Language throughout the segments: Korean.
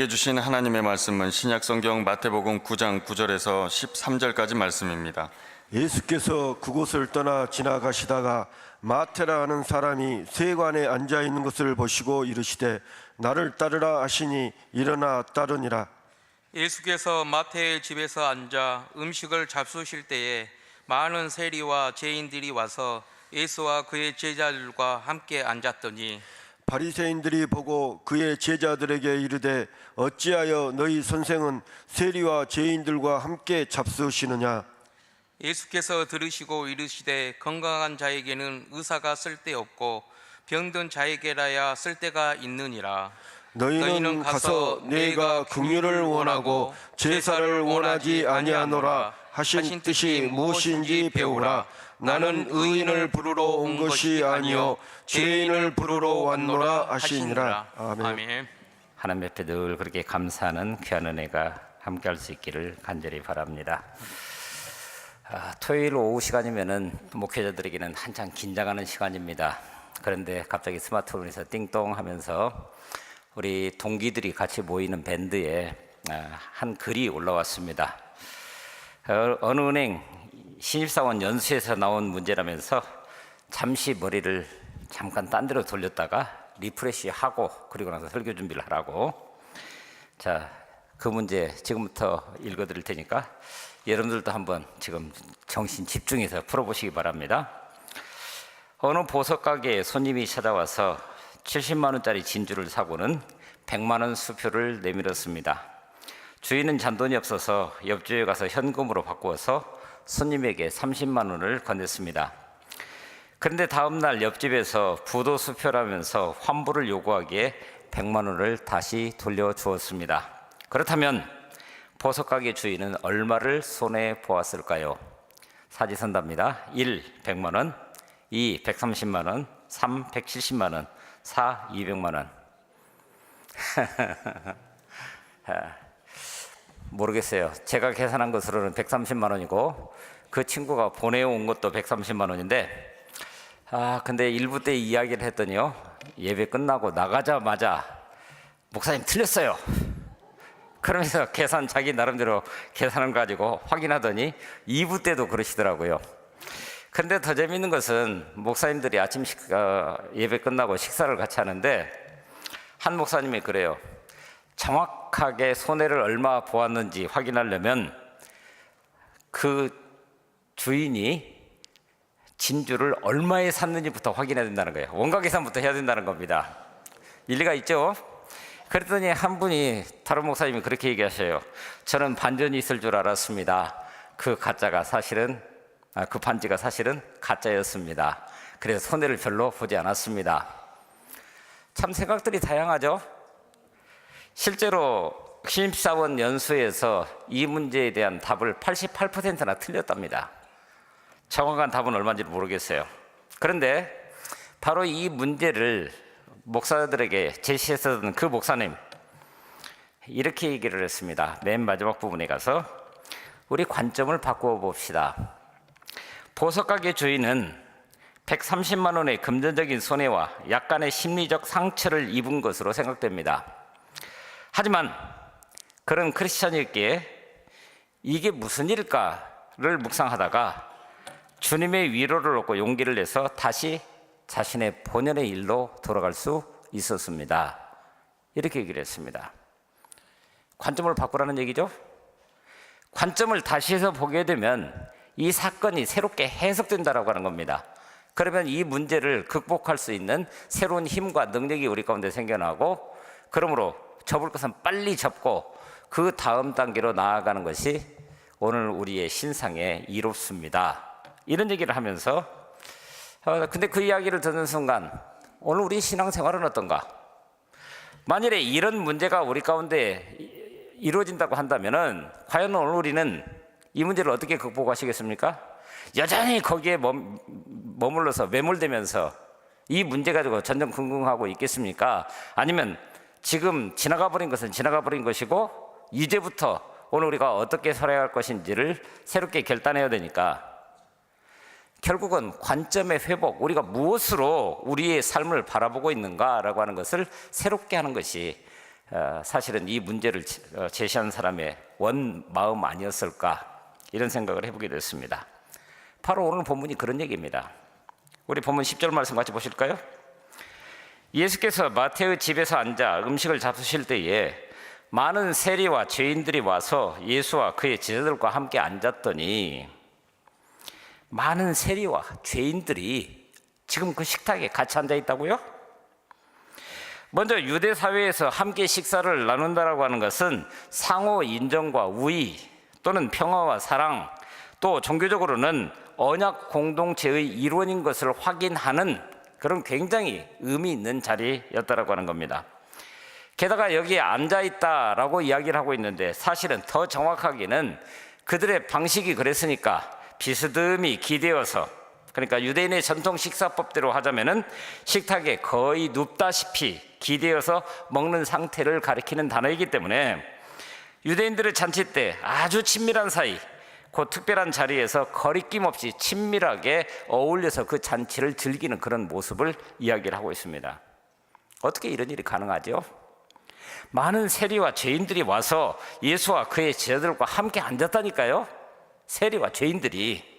우리에게 주신 하나님의 말씀은 신약성경 마태복음 9장 9절에서 13절까지 말씀입니다. 예수께서 그곳을 떠나 지나가시다가 마태라 하는 사람이 세관에 앉아 있는 것을 보시고 이르시되 나를 따르라 하시니 일어나 따르니라. 예수께서 마태의 집에서 앉아 음식을 잡수실 때에 많은 세리와 죄인들이 와서 예수와 그의 제자들과 함께 앉았더니 바리새인들이 보고 그의 제자들에게 이르되 어찌하여 너희 선생은 세리와 죄인들과 함께 잡수시느냐. 예수께서 들으시고 이르시되 건강한 자에게는 의사가 쓸데없고 병든 자에게라야 쓸데가 있느니라. 너희는 가서 내가 긍휼을 원하고 제사를 원하지 아니하노라 하신 뜻이 무엇인지 배우라. 나는 의인을 부르러 온 것이 아니요 죄인을 부르러 왔노라 하시니라. 아멘. 하나님 앞에 늘 그렇게 감사하는 귀한 은혜가 함께할 수 있기를 간절히 바랍니다. 토요일 오후 시간이면은 목회자들에게는 한창 긴장하는 시간입니다. 그런데 갑자기 스마트폰에서 띵동 하면서 우리 동기들이 같이 모이는 밴드에 한 글이 올라왔습니다. 어느 은행 신입사원 연수에서 나온 문제라면서 잠시 머리를 잠깐 딴 데로 돌렸다가 리프레시하고 그리고 나서 설교 준비를 하라고. 자, 그 문제 지금부터 읽어드릴 테니까 여러분들도 한번 지금 정신 집중해서 풀어보시기 바랍니다. 어느 보석 가게에 손님이 찾아와서 70만 원짜리 진주를 사고는 100만 원 수표를 내밀었습니다. 주인은 잔돈이 없어서 옆집에 가서 현금으로 바꾸어서 손님에게 30만 원을 건넸습니다. 그런데 다음 날 옆집에서 부도 수표라면서 환불을 요구하기에 100만 원을 다시 돌려주었습니다. 그렇다면 보석 가게 주인은 얼마를 손해 보았을까요? 사지선답니다. 1. 100만 원, 2. 130만 원, 3. 170만 원, 4. 200만 원. 모르겠어요. 제가 계산한 것으로는 130만 원이고 그 친구가 보내온 것도 130만 원인데 근데 일부 때 이야기를 했더니요, 예배 끝나고 나가자마자 목사님 틀렸어요. 그러면서 자기 나름대로 계산을 가지고 확인하더니 2부 때도 그러시더라고요. 근데 더 재밌는 것은 목사님들이 아침 예배 끝나고 식사를 같이 하는데 한 목사님이 그래요. 정확하게 손해를 얼마 보았는지 확인하려면 그 주인이 진주를 얼마에 샀는지부터 확인해야 된다는 거예요. 원가 계산부터 해야 된다는 겁니다. 일리가 있죠? 그랬더니 한 분이, 다른 목사님이 그렇게 얘기하셔요. 저는 반전이 있을 줄 알았습니다. 그 반지가 사실은 가짜였습니다. 그래서 손해를 별로 보지 않았습니다. 참 생각들이 다양하죠? 실제로 신입사원 연수에서 이 문제에 대한 답을 88%나 틀렸답니다. 정확한 답은 얼마인지 모르겠어요. 그런데 바로 이 문제를 목사들에게 제시했었던 그 목사님, 이렇게 얘기를 했습니다. 맨 마지막 부분에 가서 우리 관점을 바꾸어 봅시다. 보석가게 주인은 130만 원의 금전적인 손해와 약간의 심리적 상처를 입은 것으로 생각됩니다. 하지만 그런 크리스천이었기에 이게 무슨 일일까를 묵상하다가 주님의 위로를 얻고 용기를 내서 다시 자신의 본연의 일로 돌아갈 수 있었습니다. 이렇게 얘기를 했습니다. 관점을 바꾸라는 얘기죠. 관점을 다시 해서 보게 되면 이 사건이 새롭게 해석된다라고 하는 겁니다. 그러면 이 문제를 극복할 수 있는 새로운 힘과 능력이 우리 가운데 생겨나고, 그러므로 접을 것은 빨리 접고 그 다음 단계로 나아가는 것이 오늘 우리의 신상에 이롭습니다. 이런 얘기를 하면서 근데 그 이야기를 듣는 순간 오늘 우리 신앙생활은 어떤가? 만일에 이런 문제가 우리 가운데 이루어진다고 한다면은 과연 오늘 우리는 이 문제를 어떻게 극복하시겠습니까? 여전히 거기에 머물러서 매몰되면서 이 문제 가지고 전전긍긍하고 있겠습니까? 아니면 지금 지나가 버린 것은 지나가 버린 것이고 이제부터 오늘 우리가 어떻게 살아야 할 것인지를 새롭게 결단해야 되니까, 결국은 관점의 회복, 우리가 무엇으로 우리의 삶을 바라보고 있는가라고 하는 것을 새롭게 하는 것이 사실은 이 문제를 제시한 사람의 원 마음 아니었을까 이런 생각을 해보게 됐습니다. 바로 오늘 본문이 그런 얘기입니다. 우리 본문 10절 말씀 같이 보실까요? 예수께서 마태의 집에서 앉아 음식을 잡수실 때에 많은 세리와 죄인들이 와서 예수와 그의 제자들과 함께 앉았더니, 많은 세리와 죄인들이 지금 그 식탁에 같이 앉아 있다고요? 먼저 유대 사회에서 함께 식사를 나눈다라고 하는 것은 상호 인정과 우애 또는 평화와 사랑, 또 종교적으로는 언약 공동체의 일원인 것을 확인하는 그런 굉장히 의미 있는 자리였다라고 하는 겁니다. 게다가 여기에 앉아있다라고 이야기를 하고 있는데, 사실은 더 정확하게는 그들의 방식이 그랬으니까 비스듬히 기대어서, 그러니까 유대인의 전통 식사법대로 하자면은 식탁에 거의 눕다시피 기대어서 먹는 상태를 가리키는 단어이기 때문에 유대인들의 잔치 때 아주 친밀한 사이, 그 특별한 자리에서 거리낌 없이 친밀하게 어울려서 그 잔치를 즐기는 그런 모습을 이야기를 하고 있습니다. 어떻게 이런 일이 가능하죠? 많은 세리와 죄인들이 와서 예수와 그의 제자들과 함께 앉았다니까요. 세리와 죄인들이.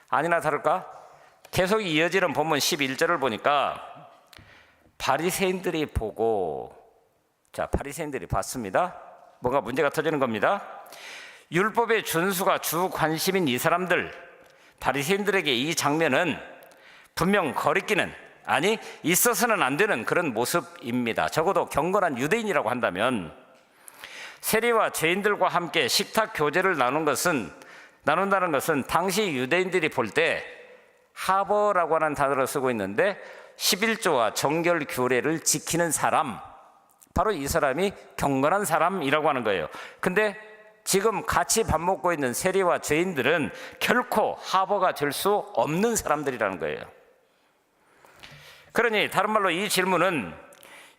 아니나 다를까? 계속 이어지는 본문 11절을 보니까 바리새인들이 보고, 자, 바리새인들이 봤습니다. 뭔가 문제가 터지는 겁니다. 율법의 준수가 주 관심인 이 사람들, 바리새인들에게 이 장면은 분명 거리끼는, 아니 있어서는 안 되는 그런 모습입니다. 적어도 경건한 유대인이라고 한다면, 세리와 죄인들과 함께 식탁 교제를 나눈다는 것은 당시 유대인들이 볼 때 하버라고 하는 단어를 쓰고 있는데 11조와 정결 규례를 지키는 사람, 바로 이 사람이 경건한 사람이라고 하는 거예요. 근데 지금 같이 밥 먹고 있는 세리와 죄인들은 결코 하버가 될 수 없는 사람들이라는 거예요. 그러니 다른 말로 이 질문은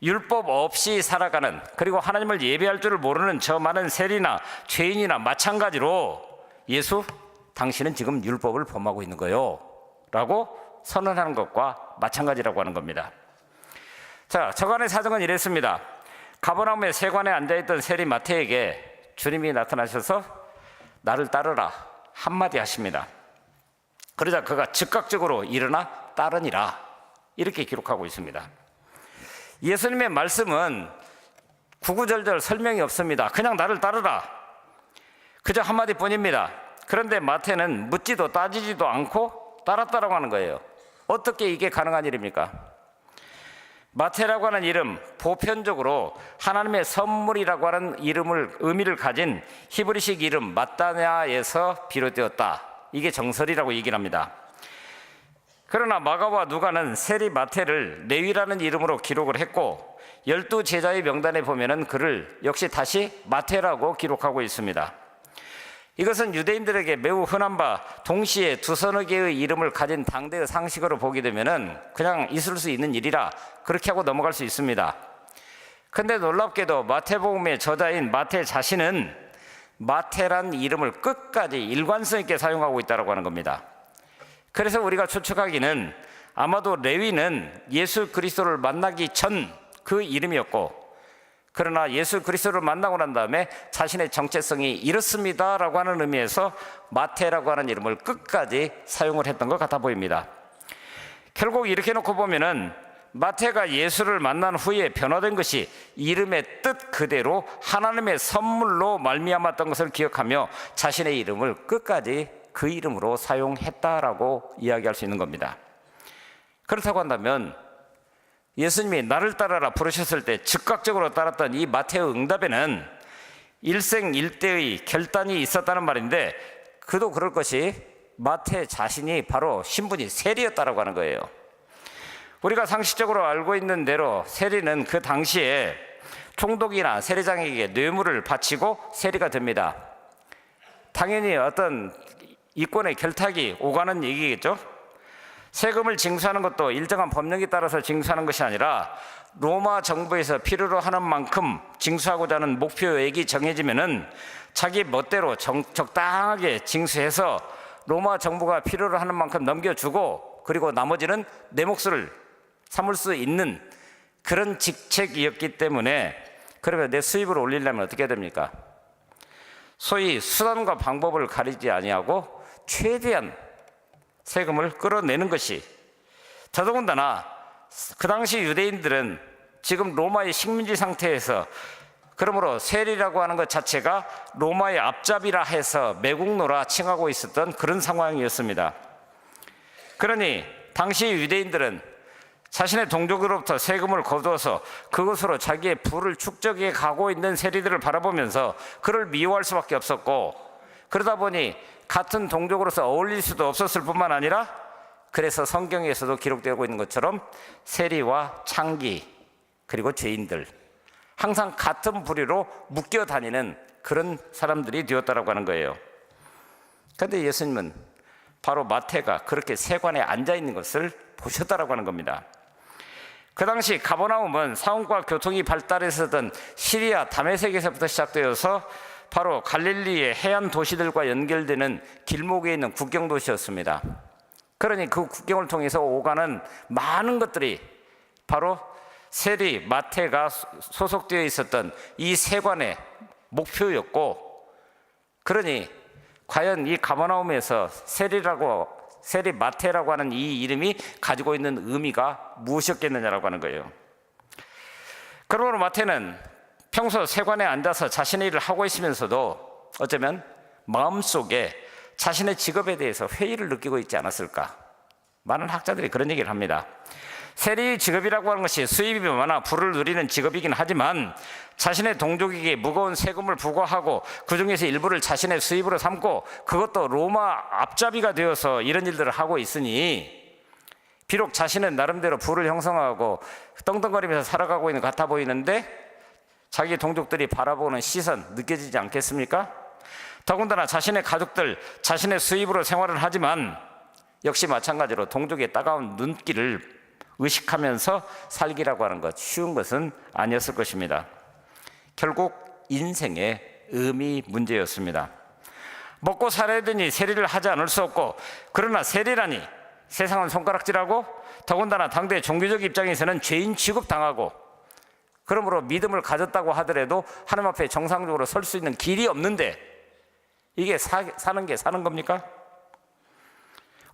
율법 없이 살아가는, 그리고 하나님을 예배할 줄을 모르는 저 많은 세리나 죄인이나 마찬가지로, 예수, 당신은 지금 율법을 범하고 있는 거요 라고 선언하는 것과 마찬가지라고 하는 겁니다. 자, 저간의 사정은 이랬습니다. 가버나움의 세관에 앉아있던 세리 마태에게 주님이 나타나셔서 나를 따르라 한마디 하십니다. 그러자 그가 즉각적으로 일어나 따르니라, 이렇게 기록하고 있습니다. 예수님의 말씀은 구구절절 설명이 없습니다. 그냥 나를 따르라, 그저 한마디뿐입니다. 그런데 마태는 묻지도 따지지도 않고 따랐다라고 하는 거예요. 어떻게 이게 가능한 일입니까? 마태라고 하는 이름, 보편적으로 하나님의 선물이라고 하는 의미를 가진 히브리식 이름 마따냐에서 비롯되었다, 이게 정설이라고 얘기를 합니다. 그러나 마가와 누가는 세리 마태를 레위라는 이름으로 기록을 했고, 12제자의 명단에 보면은 그를 역시 다시 마태라고 기록하고 있습니다. 이것은 유대인들에게 매우 흔한 바, 동시에 두 서너 개의 이름을 가진 당대의 상식으로 보게 되면은 그냥 있을 수 있는 일이라 그렇게 하고 넘어갈 수 있습니다. 근데 놀랍게도 마태복음의 저자인 마태 자신은 마태란 이름을 끝까지 일관성 있게 사용하고 있다고 하는 겁니다. 그래서 우리가 추측하기는 아마도 레위는 예수 그리스도를 만나기 전 그 이름이었고, 그러나 예수 그리스도를 만나고 난 다음에 자신의 정체성이 이렇습니다라고 하는 의미에서 마태라고 하는 이름을 끝까지 사용을 했던 것 같아 보입니다. 결국 이렇게 놓고 보면은 마태가 예수를 만난 후에 변화된 것이 이름의 뜻 그대로 하나님의 선물로 말미암았던 것을 기억하며 자신의 이름을 끝까지 그 이름으로 사용했다라고 이야기할 수 있는 겁니다. 그렇다고 한다면 예수님이 나를 따라라 부르셨을 때 즉각적으로 따랐던 이 마태의 응답에는 일생일대의 결단이 있었다는 말인데, 그도 그럴 것이 마태 자신이 바로 신분이 세리였다라고 하는 거예요. 우리가 상식적으로 알고 있는 대로 세리는 그 당시에 총독이나 세리장에게 뇌물을 바치고 세리가 됩니다. 당연히 어떤 이권의 결탁이 오가는 얘기겠죠. 세금을 징수하는 것도 일정한 법령에 따라서 징수하는 것이 아니라 로마 정부에서 필요로 하는 만큼 징수하고자 하는 목표액이 정해지면은 자기 멋대로 적당하게 징수해서 로마 정부가 필요로 하는 만큼 넘겨주고, 그리고 나머지는 내 몫을 삼을 수 있는 그런 직책이었기 때문에 그러면 내 수입을 올리려면 어떻게 해야 됩니까? 소위 수단과 방법을 가리지 아니하고 최대한 세금을 끌어내는 것이, 더더군다나 그 당시 유대인들은 지금 로마의 식민지 상태에서, 그러므로 세리라고 하는 것 자체가 로마의 앞잡이라 해서 매국노라 칭하고 있었던 그런 상황이었습니다. 그러니 당시 유대인들은 자신의 동족으로부터 세금을 거두어서 그것으로 자기의 부를 축적해 가고 있는 세리들을 바라보면서 그를 미워할 수밖에 없었고, 그러다 보니 같은 동족으로서 어울릴 수도 없었을 뿐만 아니라, 그래서 성경에서도 기록되고 있는 것처럼 세리와 창기 그리고 죄인들, 항상 같은 부류로 묶여 다니는 그런 사람들이 되었다라고 하는 거예요. 그런데 예수님은 바로 마태가 그렇게 세관에 앉아 있는 것을 보셨다라고 하는 겁니다. 그 당시 가버나움은 상업과 교통이 발달했었던 시리아 다메섹에서부터 시작되어서 바로 갈릴리의 해안 도시들과 연결되는 길목에 있는 국경 도시였습니다. 그러니 그 국경을 통해서 오가는 많은 것들이 바로 세리 마태가 소속되어 있었던 이 세관의 목표였고, 그러니 과연 이 가버나움에서 세리 마태라고 하는 이 이름이 가지고 있는 의미가 무엇이었겠느냐라고 하는 거예요. 그러므로 마태는 평소 세관에 앉아서 자신의 일을 하고 있으면서도 어쩌면 마음속에 자신의 직업에 대해서 회의를 느끼고 있지 않았을까. 많은 학자들이 그런 얘기를 합니다. 세리의 직업이라고 하는 것이 수입이 많아 부를 누리는 직업이긴 하지만 자신의 동족에게 무거운 세금을 부과하고 그 중에서 일부를 자신의 수입으로 삼고 그것도 로마 앞잡이가 되어서 이런 일들을 하고 있으니, 비록 자신은 나름대로 부를 형성하고 떵떵거리면서 살아가고 있는 것 같아 보이는데 자기 동족들이 바라보는 시선 느껴지지 않겠습니까? 더군다나 자신의 가족들, 자신의 수입으로 생활을 하지만 역시 마찬가지로 동족의 따가운 눈길을 의식하면서 살기라고 하는 것, 쉬운 것은 아니었을 것입니다. 결국 인생의 의미 문제였습니다. 먹고 살아야 되니 세리를 하지 않을 수 없고, 그러나 세리라니 세상은 손가락질하고 더군다나 당대 종교적 입장에서는 죄인 취급당하고, 그러므로 믿음을 가졌다고 하더라도 하나님 앞에 정상적으로 설 수 있는 길이 없는데 이게 사는 게 사는 겁니까?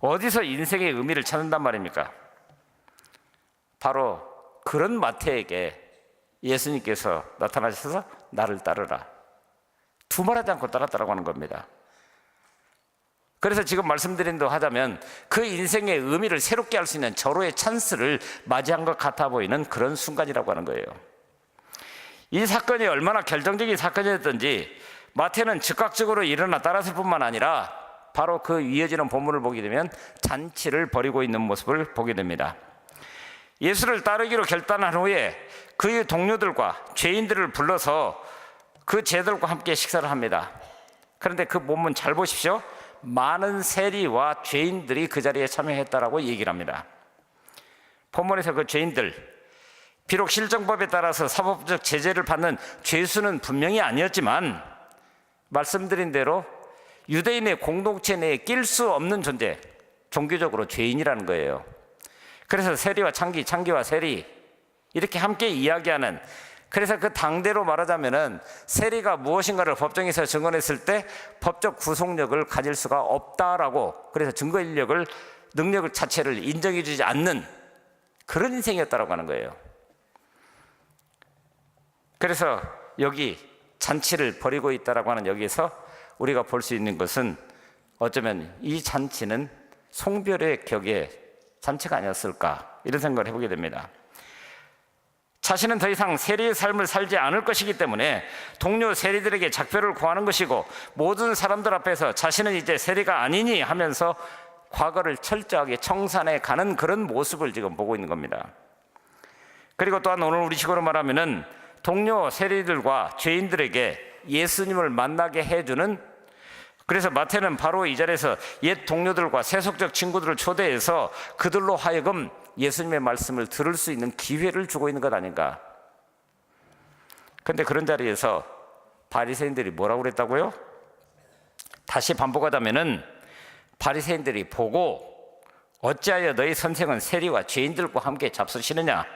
어디서 인생의 의미를 찾는단 말입니까? 바로 그런 마태에게 예수님께서 나타나셔서 나를 따르라, 두말하지 않고 따랐다라고 하는 겁니다. 그래서 지금 말씀드린 대로 하자면 그 인생의 의미를 새롭게 할 수 있는 절호의 찬스를 맞이한 것 같아 보이는 그런 순간이라고 하는 거예요. 이 사건이 얼마나 결정적인 사건이었던지 마태는 즉각적으로 일어나 따랐을 뿐만 아니라 바로 그 이어지는 본문을 보게 되면 잔치를 벌이고 있는 모습을 보게 됩니다. 예수를 따르기로 결단한 후에 그의 동료들과 죄인들을 불러서 그 죄들과 함께 식사를 합니다. 그런데 그 본문 잘 보십시오. 많은 세리와 죄인들이 그 자리에 참여했다라고 얘기를 합니다. 본문에서 그 죄인들, 비록 실정법에 따라서 사법적 제재를 받는 죄수는 분명히 아니었지만 말씀드린 대로 유대인의 공동체 내에 낄 수 없는 존재, 종교적으로 죄인이라는 거예요. 그래서 세리와 창기, 창기와 세리 이렇게 함께 이야기하는, 그래서 그 당대로 말하자면은 세리가 무엇인가를 법정에서 증언했을 때 법적 구속력을 가질 수가 없다라고, 그래서 증거 인력을, 능력을 자체를 인정해 주지 않는 그런 인생이었다라고 하는 거예요. 그래서 여기 잔치를 벌이고 있다라고 하는 여기에서 우리가 볼 수 있는 것은 어쩌면 이 잔치는 송별의 격의 잔치가 아니었을까, 이런 생각을 해보게 됩니다. 자신은 더 이상 세리의 삶을 살지 않을 것이기 때문에 동료 세리들에게 작별을 구하는 것이고, 모든 사람들 앞에서 자신은 이제 세리가 아니니 하면서 과거를 철저하게 청산해 가는 그런 모습을 지금 보고 있는 겁니다. 그리고 또한 오늘 우리 식으로 말하면은 동료 세리들과 죄인들에게 예수님을 만나게 해주는, 그래서 마태는 바로 이 자리에서 옛 동료들과 세속적 친구들을 초대해서 그들로 하여금 예수님의 말씀을 들을 수 있는 기회를 주고 있는 것 아닌가. 그런데 그런 자리에서 바리새인들이 뭐라고 그랬다고요? 다시 반복하자면은 바리새인들이 보고 어찌하여 너희 선생은 세리와 죄인들과 함께 잡수시느냐.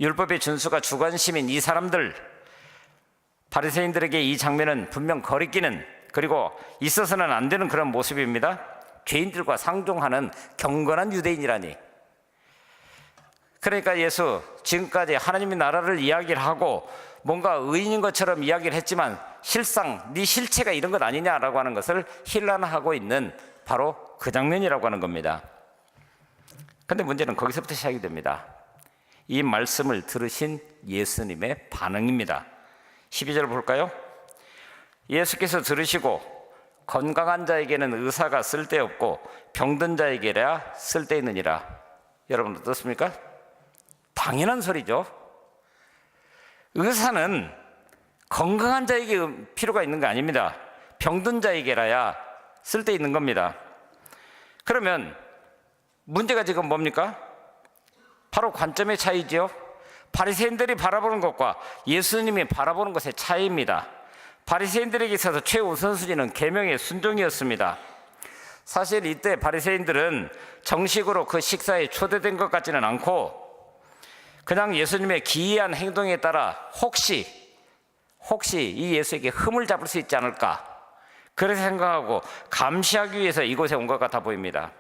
율법의 준수가 주관심인 이 사람들, 바리새인들에게 이 장면은 분명 거리끼는, 그리고 있어서는 안 되는 그런 모습입니다. 죄인들과 상종하는 경건한 유대인이라니. 그러니까 예수, 지금까지 하나님의 나라를 이야기를 하고 뭔가 의인인 것처럼 이야기를 했지만 실상 네 실체가 이런 것 아니냐라고 하는 것을 힐난하고 있는 바로 그 장면이라고 하는 겁니다. 그런데 문제는 거기서부터 시작이 됩니다. 이 말씀을 들으신 예수님의 반응입니다. 12절 볼까요? 예수께서 들으시고 건강한 자에게는 의사가 쓸데없고 병든 자에게야 쓸데있느니라. 여러분 어떻습니까? 당연한 소리죠. 의사는 건강한 자에게 필요가 있는 거 아닙니다. 병든 자에게라야 쓸데있는 겁니다. 그러면 문제가 지금 뭡니까? 바로 관점의 차이죠. 바리새인들이 바라보는 것과 예수님이 바라보는 것의 차이입니다. 바리새인들에게 있어서 최우선순위는 계명의 순종이었습니다. 사실 이때 바리새인들은 정식으로 그 식사에 초대된 것 같지는 않고 그냥 예수님의 기이한 행동에 따라 혹시 이 예수에게 흠을 잡을 수 있지 않을까, 그래서 생각하고 감시하기 위해서 이곳에 온 것 같아 보입니다.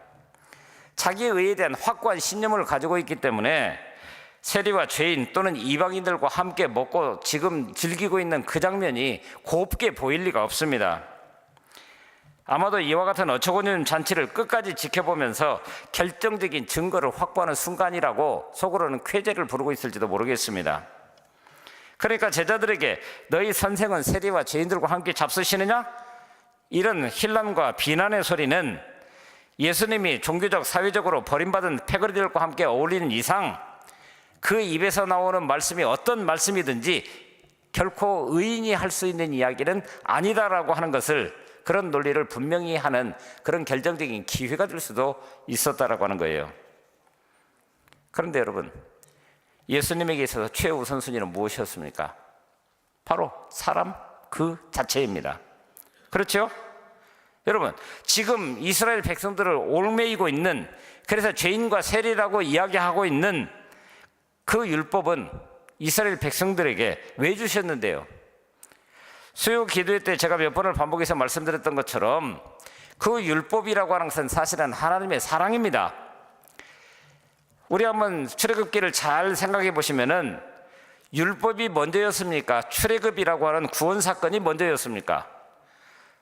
자기의 의에 대한 확고한 신념을 가지고 있기 때문에 세리와 죄인 또는 이방인들과 함께 먹고 지금 즐기고 있는 그 장면이 곱게 보일 리가 없습니다. 아마도 이와 같은 어처구니없는 잔치를 끝까지 지켜보면서 결정적인 증거를 확보하는 순간이라고 속으로는 쾌재를 부르고 있을지도 모르겠습니다. 그러니까 제자들에게 너희 선생은 세리와 죄인들과 함께 잡수시느냐? 이런 힐난과 비난의 소리는 예수님이 종교적, 사회적으로 버림받은 패거리들과 함께 어울리는 이상 그 입에서 나오는 말씀이 어떤 말씀이든지 결코 의인이 할 수 있는 이야기는 아니다라고 하는 것을, 그런 논리를 분명히 하는 그런 결정적인 기회가 될 수도 있었다라고 하는 거예요. 그런데 여러분, 예수님에게 있어서 최우선순위는 무엇이었습니까? 바로 사람 그 자체입니다. 그렇죠? 여러분, 지금 이스라엘 백성들을 얽매이고 있는, 그래서 죄인과 세리라고 이야기하고 있는 그 율법은 이스라엘 백성들에게 왜 주셨는데요? 수요 기도회 때 제가 몇 번을 반복해서 말씀드렸던 것처럼 그 율법이라고 하는 것은 사실은 하나님의 사랑입니다. 우리 한번 출애굽기를 잘 생각해 보시면은 율법이 먼저였습니까? 출애굽이라고 하는 구원 사건이 먼저였습니까?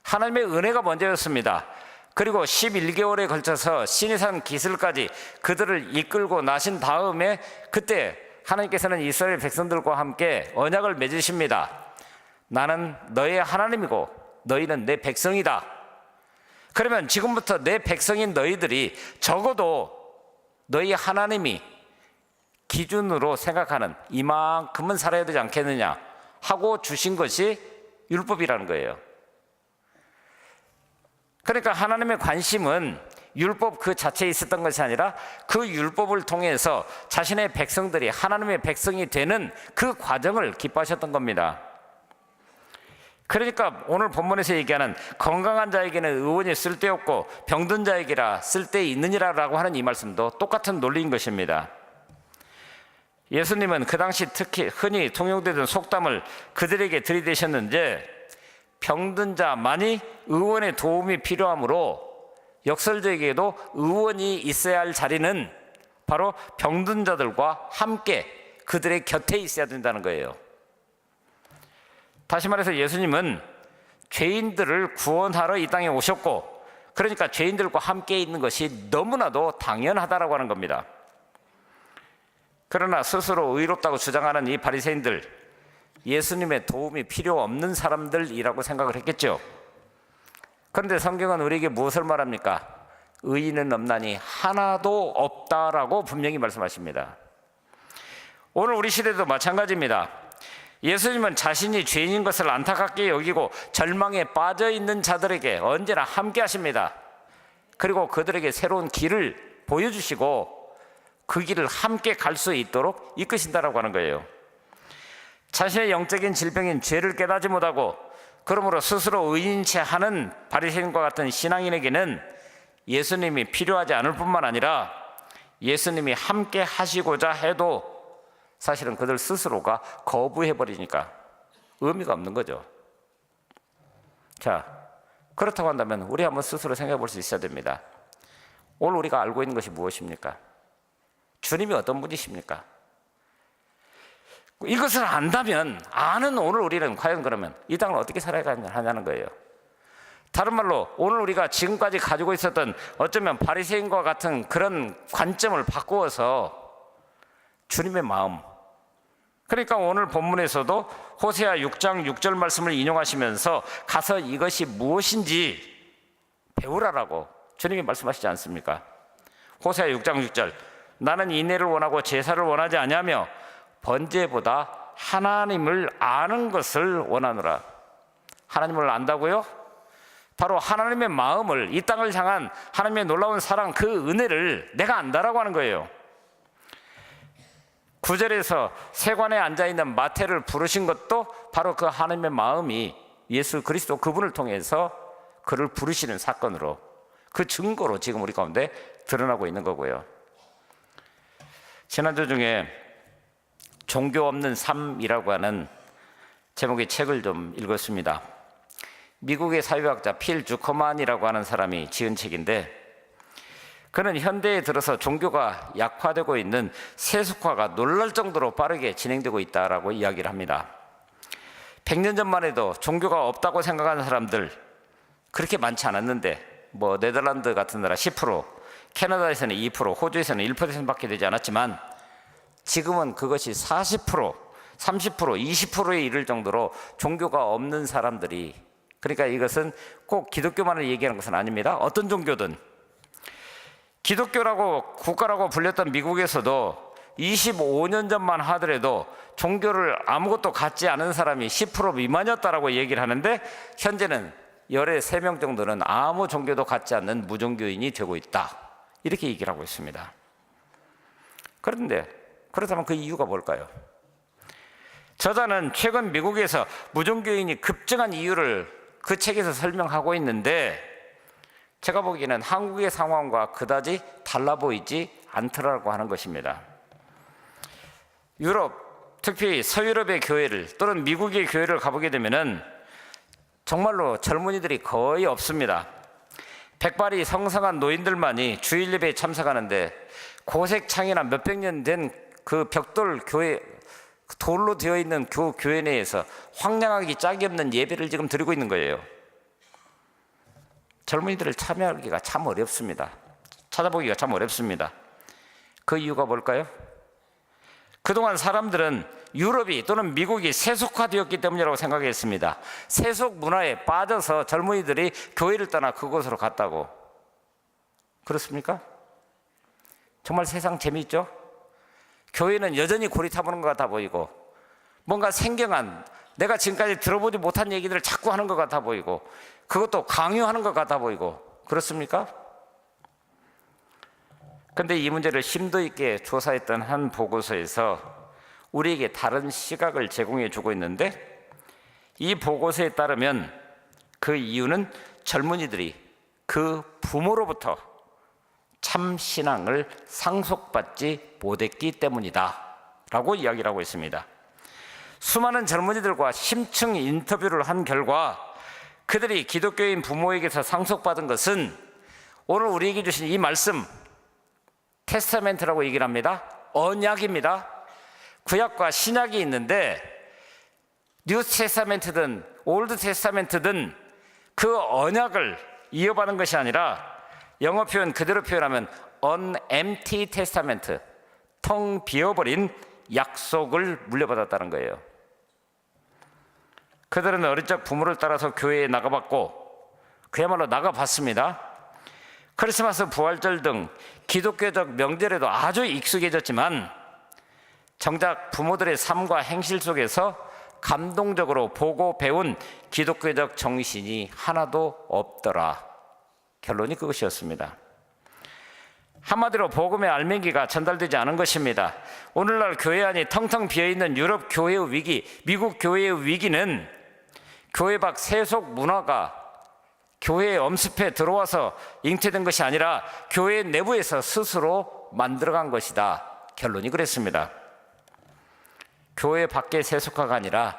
하나님의 은혜가 먼저였습니다. 그리고 11개월에 걸쳐서 시내산 기슬까지 그들을 이끌고 나신 다음에 그때 하나님께서는 이스라엘 백성들과 함께 언약을 맺으십니다. 나는 너의 하나님이고 너희는 내 백성이다. 그러면 지금부터 내 백성인 너희들이 적어도 너희 하나님이 기준으로 생각하는 이만큼은 살아야 되지 않겠느냐 하고 주신 것이 율법이라는 거예요. 그러니까 하나님의 관심은 율법 그 자체에 있었던 것이 아니라 그 율법을 통해서 자신의 백성들이 하나님의 백성이 되는 그 과정을 기뻐하셨던 겁니다. 그러니까 오늘 본문에서 얘기하는 건강한 자에게는 의원이 쓸데없고 병든 자에게라 쓸데있느니라 라고 하는 이 말씀도 똑같은 논리인 것입니다. 예수님은 그 당시 특히 흔히 통용되던 속담을 그들에게 들이대셨는데, 병든 자만이 의원의 도움이 필요하므로 역설적에게도 의원이 있어야 할 자리는 바로 병든 자들과 함께 그들의 곁에 있어야 된다는 거예요. 다시 말해서 예수님은 죄인들을 구원하러 이 땅에 오셨고, 그러니까 죄인들과 함께 있는 것이 너무나도 당연하다라고 하는 겁니다. 그러나 스스로 의롭다고 주장하는 이 바리새인들, 예수님의 도움이 필요 없는 사람들이라고 생각을 했겠죠. 그런데 성경은 우리에게 무엇을 말합니까? 의인은 없나니 하나도 없다라고 분명히 말씀하십니다. 오늘 우리 시대도 마찬가지입니다. 예수님은 자신이 죄인인 것을 안타깝게 여기고 절망에 빠져 있는 자들에게 언제나 함께 하십니다. 그리고 그들에게 새로운 길을 보여주시고 그 길을 함께 갈 수 있도록 이끄신다라고 하는 거예요. 자신의 영적인 질병인 죄를 깨닫지 못하고 그러므로 스스로 의인인 채 하는 바리새인과 같은 신앙인에게는 예수님이 필요하지 않을 뿐만 아니라 예수님이 함께 하시고자 해도 사실은 그들 스스로가 거부해버리니까 의미가 없는 거죠. 자, 그렇다고 한다면 우리 한번 스스로 생각해 볼 수 있어야 됩니다. 오늘 우리가 알고 있는 것이 무엇입니까? 주님이 어떤 분이십니까? 이것을 안다면, 아는 오늘 우리는 과연 그러면 이 땅을 어떻게 살아야 하냐는 거예요. 다른 말로 오늘 우리가 지금까지 가지고 있었던 어쩌면 바리새인과 같은 그런 관점을 바꾸어서 주님의 마음, 그러니까 오늘 본문에서도 호세아 6장 6절 말씀을 인용하시면서 가서 이것이 무엇인지 배우라라고 주님이 말씀하시지 않습니까? 호세아 6장 6절, 나는 인애를 원하고 제사를 원하지 아니하며 번제보다 하나님을 아는 것을 원하노라. 하나님을 안다고요? 바로 하나님의 마음을, 이 땅을 향한 하나님의 놀라운 사랑, 그 은혜를 내가 안다라고 하는 거예요. 9절에서 세관에 앉아있는 마태를 부르신 것도 바로 그 하나님의 마음이 예수 그리스도 그분을 통해서 그를 부르시는 사건으로, 그 증거로 지금 우리 가운데 드러나고 있는 거고요. 지난주 중에 종교 없는 삶이라고 하는 제목의 책을 좀 읽었습니다. 미국의 사회학자 필 주커만이라고 하는 사람이 지은 책인데, 그는 현대에 들어서 종교가 약화되고 있는 세속화가 놀랄 정도로 빠르게 진행되고 있다라고 이야기를 합니다. 100년 전만 해도 종교가 없다고 생각하는 사람들 그렇게 많지 않았는데, 뭐 네덜란드 같은 나라 10%, 캐나다에서는 2%, 호주에서는 1%밖에 되지 않았지만 지금은 그것이 40%, 30%, 20%에 이를 정도로 종교가 없는 사람들이, 그러니까 이것은 꼭 기독교만을 얘기하는 것은 아닙니다. 어떤 종교든. 기독교라고 국가라고 불렸던 미국에서도 25년 전만 하더라도 종교를 아무것도 갖지 않은 사람이 10% 미만이었다라고 얘기를 하는데, 현재는 열의 3명 정도는 아무 종교도 갖지 않는 무종교인이 되고 있다, 이렇게 얘기를 하고 있습니다. 그런데 그렇다면 그 이유가 뭘까요? 저자는 최근 미국에서 무종교인이 급증한 이유를 그 책에서 설명하고 있는데, 제가 보기에는 한국의 상황과 그다지 달라 보이지 않더라고 하는 것입니다. 유럽, 특히 서유럽의 교회를 또는 미국의 교회를 가보게 되면은 정말로 젊은이들이 거의 없습니다. 백발이 성성한 노인들만이 주일 예배에 참석하는데, 고색창이나 몇백 년 된 그 벽돌 교회, 돌로 되어 있는 교회 내에서 황량하기 짝이 없는 예배를 지금 드리고 있는 거예요. 젊은이들을 참여하기가 참 어렵습니다. 찾아보기가 참 어렵습니다. 그 이유가 뭘까요? 그동안 사람들은 유럽이 또는 미국이 세속화되었기 때문이라고 생각했습니다. 세속 문화에 빠져서 젊은이들이 교회를 떠나 그곳으로 갔다고. 그렇습니까? 정말 세상 재미있죠? 교회는 여전히 고리타분한 것 같아 보이고, 뭔가 생경한, 내가 지금까지 들어보지 못한 얘기들을 자꾸 하는 것 같아 보이고, 그것도 강요하는 것 같아 보이고, 그렇습니까? 그런데 이 문제를 심도 있게 조사했던 한 보고서에서 우리에게 다른 시각을 제공해 주고 있는데, 이 보고서에 따르면 그 이유는 젊은이들이 그 부모로부터 참 신앙을 상속받지 못했기 때문이다 라고 이야기를 하고 있습니다. 수많은 젊은이들과 심층 인터뷰를 한 결과, 그들이 기독교인 부모에게서 상속받은 것은 오늘 우리에게 주신 이 말씀, 테스타멘트라고 얘기를 합니다. 언약입니다. 구약과 신약이 있는데, 뉴 테스타멘트든 올드 테스타멘트든 그 언약을 이어받는 것이 아니라, 영어 표현 그대로 표현하면 an empty testament, 텅 비어버린 약속을 물려받았다는 거예요. 그들은 어릴 적 부모를 따라서 교회에 나가봤고, 그야말로 나가봤습니다. 크리스마스, 부활절 등 기독교적 명절에도 아주 익숙해졌지만, 정작 부모들의 삶과 행실 속에서 감동적으로 보고 배운 기독교적 정신이 하나도 없더라. 결론이 그것이었습니다. 한마디로 복음의 알맹이가 전달되지 않은 것입니다. 오늘날 교회 안이 텅텅 비어있는 유럽 교회의 위기, 미국 교회의 위기는 교회 밖 세속 문화가 교회의 엄습해 들어와서 잉태된 것이 아니라 교회 내부에서 스스로 만들어간 것이다. 결론이 그랬습니다. 교회 밖의 세속화가 아니라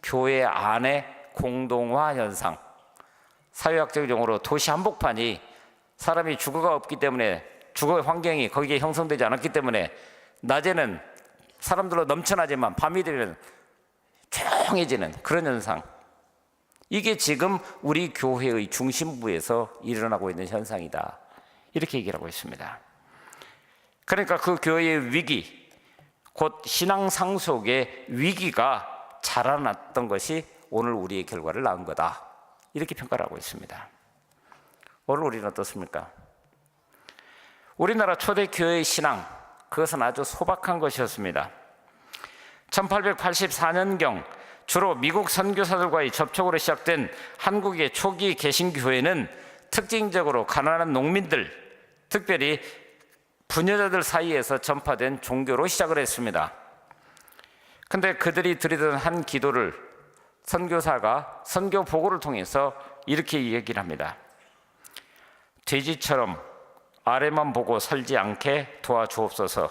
교회 안의 공동화 현상, 사회학적 용어로 도시 한복판이 사람이 주거가 없기 때문에 주거 환경이 거기에 형성되지 않았기 때문에 낮에는 사람들로 넘쳐나지만 밤이 되면 조용해지는 그런 현상, 이게 지금 우리 교회의 중심부에서 일어나고 있는 현상이다, 이렇게 얘기를 하고 있습니다. 그러니까 그 교회의 위기, 곧 신앙 상속의 위기가 자라났던 것이 오늘 우리의 결과를 낳은 거다, 이렇게 평가를 하고 있습니다. 오늘 우리는 어떻습니까? 우리나라 초대교회의 신앙, 그것은 아주 소박한 것이었습니다. 1884년경 주로 미국 선교사들과의 접촉으로 시작된 한국의 초기 개신교회는 특징적으로 가난한 농민들, 특별히 부녀자들 사이에서 전파된 종교로 시작을 했습니다. 근데 그들이 드리던 한 기도를 선교사가 선교 보고를 통해서 이렇게 얘기를 합니다. 돼지처럼 아래만 보고 살지 않게 도와주옵소서.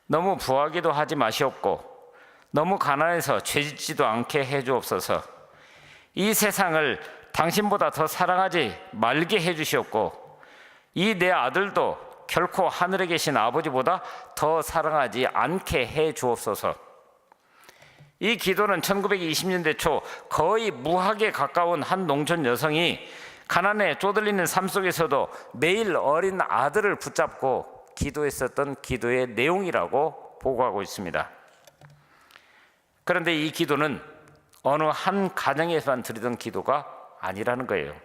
너무 부하기도 하지 마시옵고 너무 가난해서 죄짓지도 않게 해주옵소서. 이 세상을 당신보다 더 사랑하지 말게 해주시옵고 이 내 아들도 결코 하늘에 계신 아버지보다 더 사랑하지 않게 해주옵소서. 이 기도는 1920년대 초 거의 무학에 가까운 한 농촌 여성이 가난에 쪼들리는 삶 속에서도 매일 어린 아들을 붙잡고 기도했었던 기도의 내용이라고 보고하고 있습니다. 그런데 이 기도는 어느 한 가정에서만 드리던 기도가 아니라는 거예요.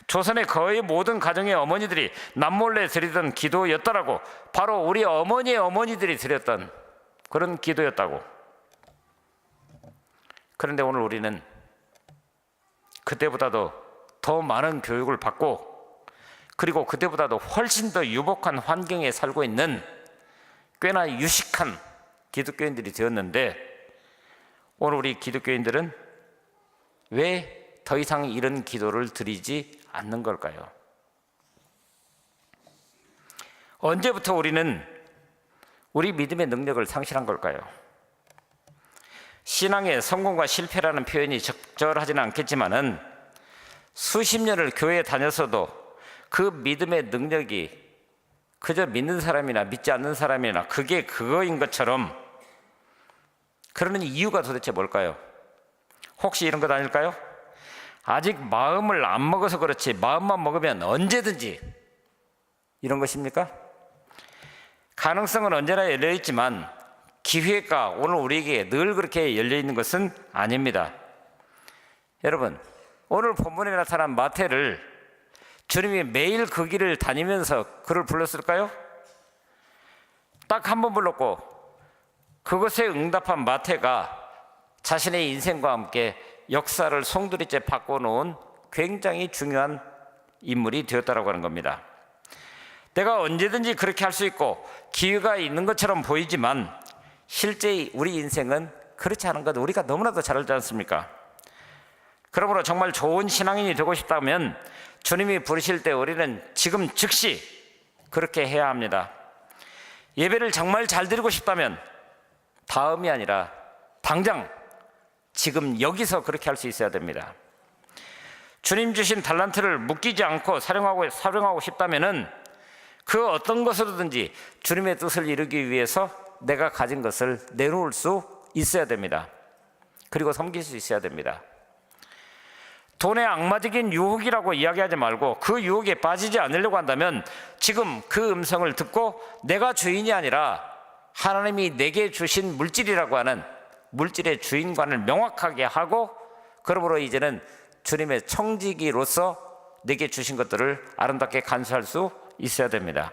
조선의 거의 모든 가정의 어머니들이 남몰래 드리던 기도였다라고, 바로 우리 어머니의 어머니들이 드렸던 그런 기도였다고. 그런데 오늘 우리는 그때보다도 더 많은 교육을 받고, 그리고 그때보다도 훨씬 더 유복한 환경에 살고 있는 꽤나 유식한 기독교인들이 되었는데, 오늘 우리 기독교인들은 왜 더 이상 이런 기도를 드리지 않는 걸까요? 언제부터 우리는 우리 믿음의 능력을 상실한 걸까요? 신앙의 성공과 실패라는 표현이 적절하지는 않겠지만은 수십 년을 교회에 다녔어도 그 믿음의 능력이 그저 믿는 사람이나 믿지 않는 사람이나 그게 그거인 것처럼 그러는 이유가 도대체 뭘까요? 혹시 이런 것 아닐까요? 아직 마음을 안 먹어서 그렇지 마음만 먹으면 언제든지, 이런 것입니까? 가능성은 언제나 열려있지만 기회가 오늘 우리에게 늘 그렇게 열려있는 것은 아닙니다. 여러분, 오늘 본문에 나타난 마태를 주님이 매일 그 길을 다니면서 그를 불렀을까요? 딱 한 번 불렀고 그것에 응답한 마태가 자신의 인생과 함께 역사를 송두리째 바꿔놓은 굉장히 중요한 인물이 되었다고 하는 겁니다. 내가 언제든지 그렇게 할 수 있고 기회가 있는 것처럼 보이지만 실제 우리 인생은 그렇지 않은 것 우리가 너무나도 잘 알지 않습니까? 그러므로 정말 좋은 신앙인이 되고 싶다면 주님이 부르실 때 우리는 지금 즉시 그렇게 해야 합니다. 예배를 정말 잘 드리고 싶다면 다음이 아니라 당장 지금 여기서 그렇게 할 수 있어야 됩니다. 주님 주신 달란트를 묶이지 않고 사용하고 싶다면은 그 어떤 것으로든지 주님의 뜻을 이루기 위해서 내가 가진 것을 내놓을 수 있어야 됩니다. 그리고 섬길 수 있어야 됩니다. 돈의 악마적인 유혹이라고 이야기하지 말고 그 유혹에 빠지지 않으려고 한다면 지금 그 음성을 듣고 내가 주인이 아니라 하나님이 내게 주신 물질이라고 하는 물질의 주인관을 명확하게 하고, 그러므로 이제는 주님의 청지기로서 내게 주신 것들을 아름답게 간수할 수 있어야 됩니다.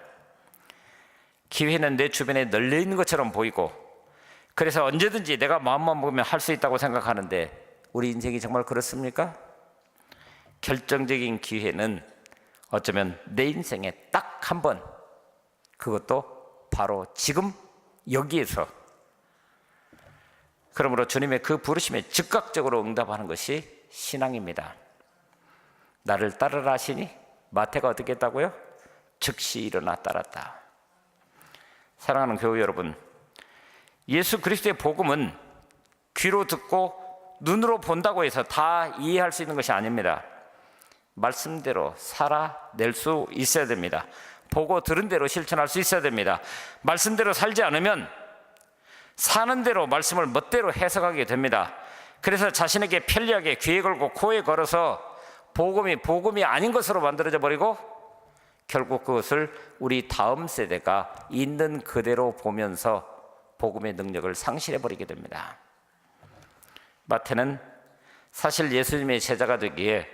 기회는 내 주변에 널려 있는 것처럼 보이고 그래서 언제든지 내가 마음만 먹으면 할 수 있다고 생각하는데 우리 인생이 정말 그렇습니까? 결정적인 기회는 어쩌면 내 인생에 딱 한 번, 그것도 바로 지금 여기에서. 그러므로 주님의 그 부르심에 즉각적으로 응답하는 것이 신앙입니다. 나를 따르라 하시니 마태가 어떻게 했다고요? 즉시 일어나 따랐다. 사랑하는 교우 여러분, 예수 그리스도의 복음은 귀로 듣고 눈으로 본다고 해서 다 이해할 수 있는 것이 아닙니다. 말씀대로 살아낼 수 있어야 됩니다. 보고 들은 대로 실천할 수 있어야 됩니다. 말씀대로 살지 않으면 사는 대로 말씀을 멋대로 해석하게 됩니다. 그래서 자신에게 편리하게 귀에 걸고 코에 걸어서 복음이 아닌 것으로 만들어져 버리고 결국 그것을 우리 다음 세대가 있는 그대로 보면서 복음의 능력을 상실해 버리게 됩니다. 마태는 사실 예수님의 제자가 되기에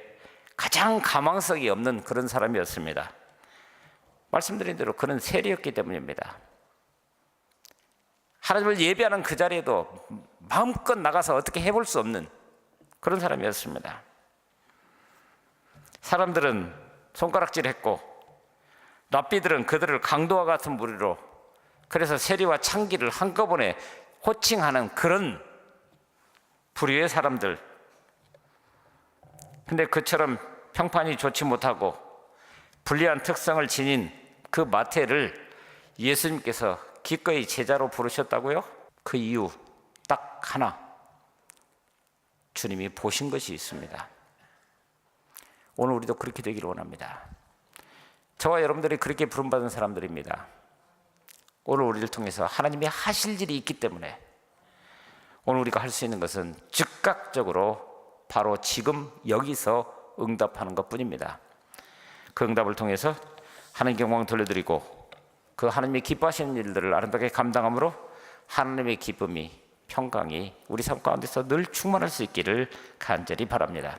가장 가망성이 없는 그런 사람이었습니다. 말씀드린 대로 그는 세리였기 때문입니다. 하나님을 예배하는 그 자리에도 마음껏 나가서 어떻게 해볼 수 없는 그런 사람이었습니다. 사람들은 손가락질했고 랍비들은 그들을 강도와 같은 무리로, 그래서 세리와 창기를 한꺼번에 호칭하는 그런 부류의 사람들. 근데 그처럼 평판이 좋지 못하고 불리한 특성을 지닌 그 마태를 예수님께서 기꺼이 제자로 부르셨다고요? 그 이유 딱 하나, 주님이 보신 것이 있습니다. 오늘 우리도 그렇게 되기를 원합니다. 저와 여러분들이 그렇게 부름받은 사람들입니다. 오늘 우리를 통해서 하나님이 하실 일이 있기 때문에 오늘 우리가 할 수 있는 것은 즉각적으로 바로 지금 여기서 응답하는 것뿐입니다. 그 응답을 통해서 하나님께 영광 돌려드리고 그 하나님이 기뻐하시는 일들을 아름답게 감당함으로 하나님의 기쁨이, 평강이 우리 삶 가운데서 늘 충만할 수 있기를 간절히 바랍니다.